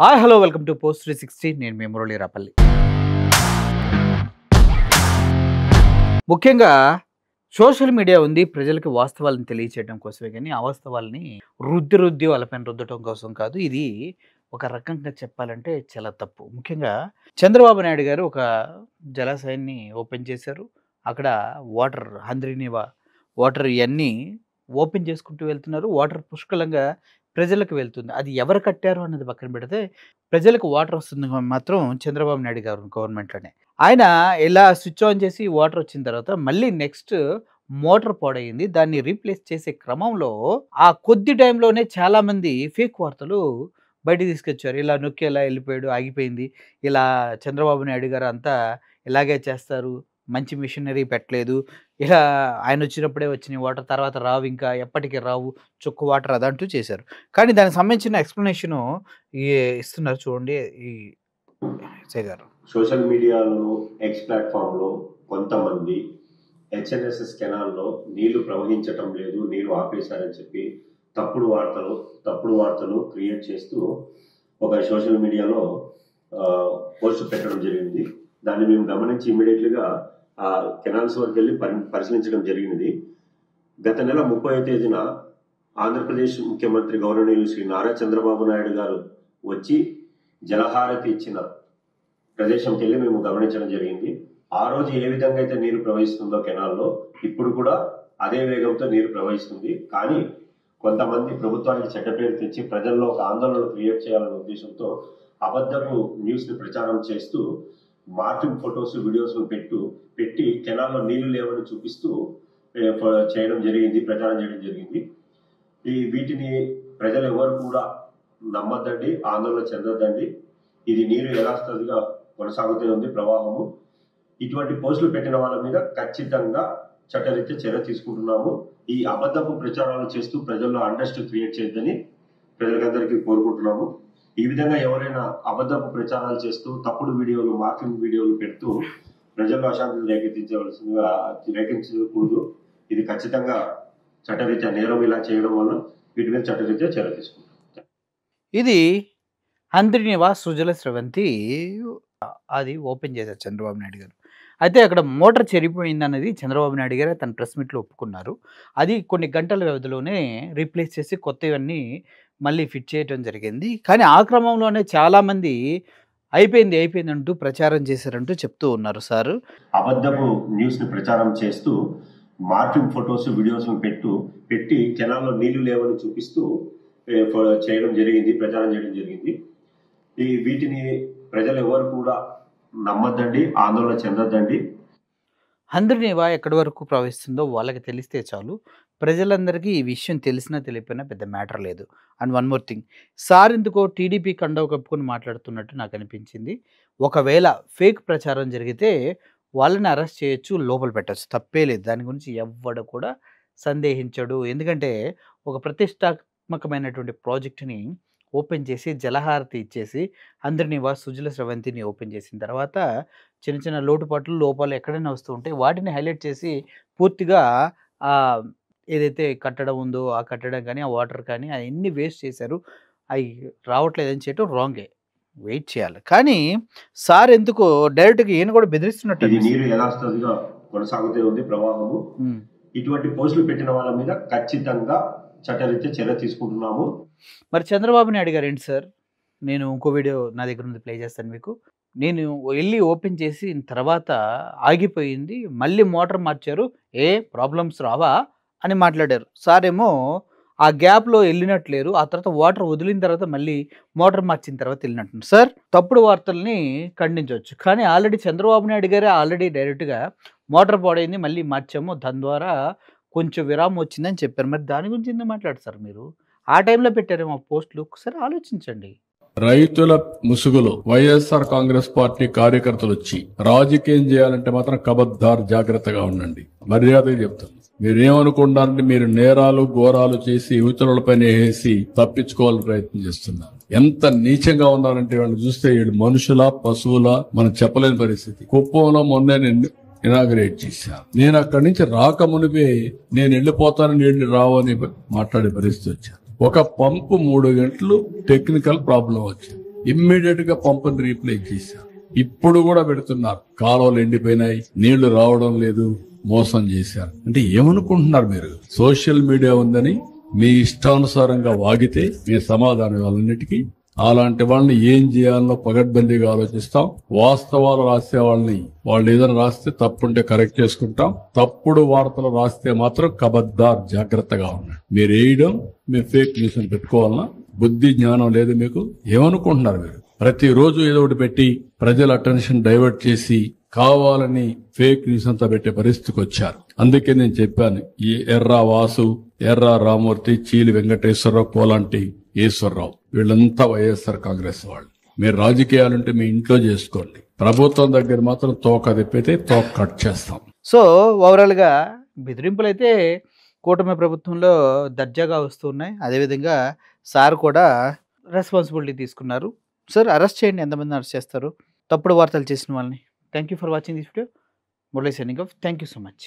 Hi hello welcome to post 360. నేను మీ మురళీ రాపల్లి. ముఖ్యంగా social media ఉంది ప్రజలకు వాస్తవాలను తెలియచేయడం కోసమే, కానీ అవాస్తవాల్ని రుద్ది వాళ్ళపైన రుద్దటం కోసం కాదు. ఇది ఒక రకంగా చెప్పాలంటే చాలా తప్పు. ముఖ్యంగా చంద్రబాబు నాయుడు గారు ఒక జలాశయాన్ని ఓపెన్ చేశారు. అక్కడ వాటర్ హంద్రీనివా వాటర్ ఇవన్నీ ఓపెన్ చేసుకుంటూ వెళ్తున్నారు. వాటర్ పుష్కలంగా ప్రజలకు వెళ్తుంది. అది ఎవరు కట్టారు అన్నది పక్కన పెడితే ప్రజలకు వాటర్ వస్తుంది మాత్రం చంద్రబాబు నాయుడు గారు గవర్నమెంట్లోనే. ఆయన ఇలా స్విచ్ ఆన్ చేసి వాటర్ వచ్చిన తర్వాత మళ్ళీ నెక్స్ట్ మోటార్ పాడైంది. దాన్ని రీప్లేస్ చేసే క్రమంలో ఆ కొద్ది టైంలోనే చాలామంది ఫేక్ వార్తలు బయటికి తీసుకొచ్చారు. ఇలా నొక్కి ఎలా వెళ్ళిపోయాడు, ఆగిపోయింది, ఇలా చంద్రబాబు నాయుడు గారు అంతా ఇలాగే చేస్తారు, మంచి మిషనరీ పెట్టలేదు, ఇలా ఆయన వచ్చినప్పుడే వచ్చినాయి వాటర్, తర్వాత రావు, ఇంకా ఎప్పటికీ రావు, చుక్క వాటర్ అదంటూ చేశారు. కానీ దానికి సంబంధించిన ఎక్స్ప్లెనేషను ఇస్తున్నారు చూడండి ఈ ఎస్ఐ గారు. సోషల్ మీడియాలో ఎక్స్ ప్లాట్ఫామ్లో కొంతమంది హెచ్ఎన్ఎస్ఎస్ కెనాల్లో నీళ్లు ప్రవహించటం లేదు, నీరు ఆపేశారని చెప్పి తప్పుడు వార్తలు క్రియేట్ చేస్తూ ఒక సోషల్ మీడియాలో పోస్ట్ పెట్టడం జరిగింది. దాన్ని మేము గమనించి ఇమీడియట్లీగా ఆ కెనాల్స్ వరకు వెళ్ళి పరిశీలించడం జరిగినది. గత నెల 30వ తేదీన ఆంధ్రప్రదేశ్ ముఖ్యమంత్రి గౌరవనీయులు శ్రీ నారా చంద్రబాబు నాయుడు గారు వచ్చి జలహారతి ఇచ్చిన ప్రదేశంకి వెళ్ళి మేము గమనించడం జరిగింది. ఆ రోజు ఏ విధంగా అయితే నీరు ప్రవహిస్తుందో కెనాల్లో ఇప్పుడు కూడా అదే వేగంతో నీరు ప్రవహిస్తుంది. కానీ కొంతమంది ప్రభుత్వానికి చెడ్డ పేరు తెచ్చి ప్రజల్లో ఒక ఆందోళన క్రియేట్ చేయాలనే ఉద్దేశంతో అబద్ధపు న్యూస్ ని ప్రచారం చేస్తూ మార్ఫింగ్ ఫొటోస్ వీడియోస్ పెట్టి కెనాల్లో నీళ్లు లేవని చూపిస్తూ ప్రచారం చేయడం జరిగింది. వీటిని ప్రజలు ఎవరు కూడా నమ్మద్దండి, ఆందోళన చెందొద్దండి. ఇది నీరు యథాస్థితిగా కొనసాగుతూ ఉంది ప్రవాహము. ఇటువంటి పోస్టులు పెట్టిన వాళ్ళ మీద ఖచ్చితంగా చట్టరీత్యా చర్య తీసుకుంటున్నాము. ఈ అబద్ధపు ప్రచారాలు చేస్తూ ప్రజల్లో అండర్స్ట్ క్రియేట్ చేయొద్దని ప్రజలందరికీ కోరుకుంటున్నాము. ఈ విధంగా ఎవరైనా అబద్ధపు ప్రచారాలు చేస్తూ తప్పుడు వీడియోలు, మార్కింగ్ వీడియోలు పెడుతూ ప్రజల్లో అశాంతిని రేకెత్తించకూడదు. ఇది ఖచ్చితంగా చట్టరీత్యా నేరం. ఇలా చేయడం వల్ల వీటి మీద చట్టరీత్యా చర్య తీసుకుంటాం. ఇది హంద్రీనివా సుజల స్రవంతి అది ఓపెన్ చేశారు చంద్రబాబు నాయుడు గారు. అయితే అక్కడ మోటార్ చెరిపోయింది అన్నది చంద్రబాబు నాయుడు గారు తన ప్రెస్ మీట్లో ఒప్పుకున్నారు. అది కొన్ని గంటల వ్యవధిలోనే రీప్లేస్ చేసి కొత్తవన్నీ మళ్ళీ ఫిట్ చేయడం జరిగింది. కానీ ఆ క్రమంలోనే చాలామంది అయిపోయింది అంటూ ప్రచారం చేశారంటూ చెప్తూ ఉన్నారు సార్. అబద్ధపు న్యూస్ ని ప్రచారం చేస్తూ మార్కింగ్ ఫొటోస్ వీడియోస్ పెట్టి కెనాల్లో నీళ్లు లేవని చూపిస్తూ ప్రచారం చేయడం జరిగింది. వీటిని ప్రజలు ఎవరు కూడా నమ్మద్దండి, ఆందోళన చెందొద్దండి. హంద్రీనివా ఎక్కడి వరకు ప్రవహిస్తుందో వాళ్ళకి తెలిస్తే చాలు. ప్రజలందరికీ ఈ విషయం తెలిసినా తెలియకపోయినా పెద్ద మ్యాటర్ లేదు. And one more thing, sir ఎందుకో టీడీపీ కండవ కప్పుకొని మాట్లాడుతున్నట్టు నాకు అనిపించింది. ఒకవేళ ఫేక్ ప్రచారం జరిగితే వాళ్ళని అరెస్ట్ చేయొచ్చు, లోపల పెట్టచ్చు, తప్పే లేదు. దాని గురించి ఎవ్వడు కూడా సందేహించడు. ఎందుకంటే ఒక ప్రతిష్టాత్మకమైనటువంటి ప్రాజెక్టుని ఓపెన్ చేసి జలహారతి ఇచ్చేసి హంద్రీనివా సుజల స్రవంతిని ఓపెన్ చేసిన తర్వాత చిన్న చిన్న లోటుపాట్లు లోపాలు ఎక్కడైనా వస్తూ ఉంటే వాటిని హైలైట్ చేసి పూర్తిగా ఏదైతే కట్టడం ఉందో ఆ కట్టడం కానీ ఆ వాటర్ కానీ అవన్నీ వేస్ట్ చేశారు. అవి రావట్లేదని చేయటం రాంగే, వెయిట్ చేయాలి. కానీ సార్ ఎందుకో డైరెక్ట్గా ఈయన కూడా బెదిరిస్తున్నట్టు. నీరు యథాస్థితిగా కొనసాగుతూ ఉంది ప్రవాహము. ఇటువంటి పోస్టులు పెట్టిన వాళ్ళ మీద ఖచ్చితంగా చట్టరీత్యా చర్య తీసుకుంటున్నాము. మరి చంద్రబాబు నాయుడు గారు ఏంటి సార్, నేను ఇంకో వీడియో నా దగ్గర ఉంది, ప్లే చేస్తాను మీకు. నేను వెళ్ళి ఓపెన్ చేసిన తర్వాత ఆగిపోయింది, మళ్ళీ మోటార్ మార్చారు, ఏ ప్రాబ్లమ్స్ రావా అని మాట్లాడారు. సార్ ఏమో ఆ గ్యాప్లో వెళ్ళినట్లేరు, ఆ తర్వాత వాటర్ వదిలిన తర్వాత మళ్ళీ మోటార్ మార్చిన తర్వాత వెళ్ళినట్టు. సార్ తప్పుడు వార్తల్ని ఖండించవచ్చు, కానీ ఆల్రెడీ చంద్రబాబు నాయుడు గారే డైరెక్ట్గా మోటార్ పాడైంది మళ్ళీ మార్చాము, దాని ద్వారా కొంచెం విరామం వచ్చిందని చెప్పారు. మరి దాని గురించి ఎందుకు మాట్లాడతారు మీరు? ఆ టైంలో పెట్టారేమో పోస్టులు, ఒకసారి ఆలోచించండి. రైతుల ముసుగులో వైఎస్ఆర్ కాంగ్రెస్ పార్టీ కార్యకర్తలు వచ్చి రాజకీయం చేయాలంటే మాత్రం కబద్దార్, జాగ్రత్తగా ఉండండి. మర్యాదగా చెప్తాను. మీరేమనుకుంటారంటే మీరు నేరాలు ఘోరాలు చేసి యువతులపైన వేసి తప్పించుకోవాలని ప్రయత్నం చేస్తున్నారు. ఎంత నీచంగా ఉన్నారంటే వాళ్ళు చూస్తే వీళ్ళు మనుషుల పశువుల మనం చెప్పలేని పరిస్థితి. కుప్పంలో మొన్నే ఇనాగ్రేట్ చేశాను. నేను అక్కడి నుంచి రాకమునిపే నేను వెళ్ళిపోతాను, నీళ్లు రావని మాట్లాడే పరిస్థితి వచ్చాను. ఒక పంపు 3 గంటలు టెక్నికల్ ప్రాబ్లం వచ్చింది. ఇమ్మీడియట్ గా పంపుని రీప్లేస్ చేశారు. ఇప్పుడు కూడా పెడుతున్నారు. కాలువలు ఎండిపోయినాయి, నీళ్లు రావడం లేదు, మోసం చేశారు. అంటే ఏమనుకుంటున్నారు మీరు? సోషల్ మీడియా ఉందని మీ ఇష్టానుసారంగా వాగితే మీ సమాధానం వాళ్ళన్నిటికీ. అలాంటి వాళ్ళని ఏం చేయాలో పగడ్బందీగా ఆలోచిస్తాం. వాస్తవాలు రాసే వాళ్ళని వాళ్ళు ఏదైనా రాస్తే తప్పుంటే కరెక్ట్ చేసుకుంటాం. తప్పుడు వార్తలు రాస్తే మాత్రం కబద్దార్ జాగ్రత్తగా ఉండండి. మీరు వేయడం మీ ఫేక్ న్యూస్ అని పెట్టుకోవాలన్నా బుద్ధి జ్ఞానం లేదు మీకు. ఏమనుకుంటున్నారు మీరు? ప్రతిరోజు ఏదో ఒకటి పెట్టి ప్రజల అటెన్షన్ డైవర్ట్ చేసి కావాలని ఫేక్ న్యూస్ అంతా పెట్టే పరిస్థితికి వచ్చారు. అందుకే నేను చెప్పాను, ఈ ఎర్రా వాసు, ఎర్రా రామూర్తి, చీలి వెంకటేశ్వరరావు, కోలాంటి ఈశ్వరరావు వీళ్ళంతా వైఎస్ఆర్ కాంగ్రెస్ వాళ్ళు. మీరు రాజకీయాలుంటే మీ ఇంట్లో చేసుకోండి. ప్రభుత్వం దగ్గర మాత్రం తోక తిప్పితే తోక కట్ చేస్తాం. సో ఓవరాల్గా బెదిరింపులు అయితే కూటమి ప్రభుత్వంలో దర్జాగా వస్తున్నాయి. అదేవిధంగా సార్ కూడా రెస్పాన్సిబిలిటీ తీసుకున్నారు. సార్ అరెస్ట్ చేయండి, ఎంతమంది అరెస్ట్ చేస్తారు తప్పుడు వార్తలు చేసిన వాళ్ళని. Thank you for watching this video. Murali signing off. Thank you so much.